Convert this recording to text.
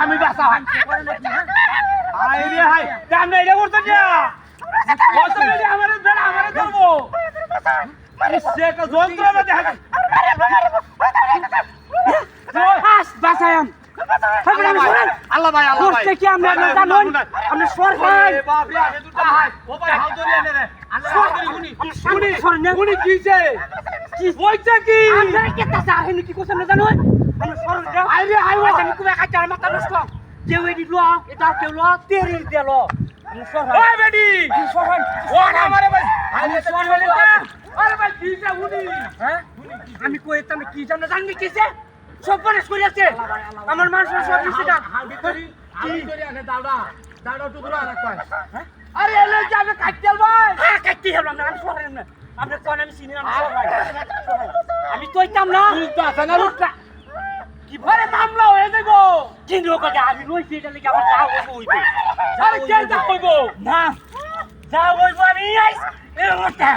আমি বাসা হাই রে হাই কাম নাই রে করতে যা কত রে আমারে ধরে আমারে ধরবো সে তো যন্ত্র না দেখা বাসায়াম আল্লাহ ভাই করতে কি আমরা জানেন আমরা সর ভাই বাপ রে আগে দুটা হাই ও ভাই হাউ ধরে এনে রে আল্লাহ গুনি কিছে কি হইছে কি আমরা কে তা জানেন কি কোছ না জানো আমরা সর আইরে আইও আমি কুবা কাটার মাথা নষ্ট যে ওই লো এটা কেউ লো তেরি দেলো আমরা সর ওই বেডি সর ও আমারে ভাই আইরে সর হলে আরে ভাই কিছে গুনি হ্যাঁ আমি কইতাম কি জানো জানি কিছে সব পরেশ করে আছে আমার মানুষের সব কিছুটা কি করে আনে দাওড়া টুকরা রাখবাই হ্যাঁ আরে এলে যাবে কাটতেল ভাই হ্যাঁ কাটতে হবে না আমি সরেন না আপনি কোন আমি চিনি না আমি কইতাম না তুই তো আছে না লুটটা কি ভরে মামলা হয়ে যাইব কিন্তু ওকে আমি লইছি এটা লাগি আমার যা হইব আরে কে যা হইব না যা হইব আমি আইস এ ওটা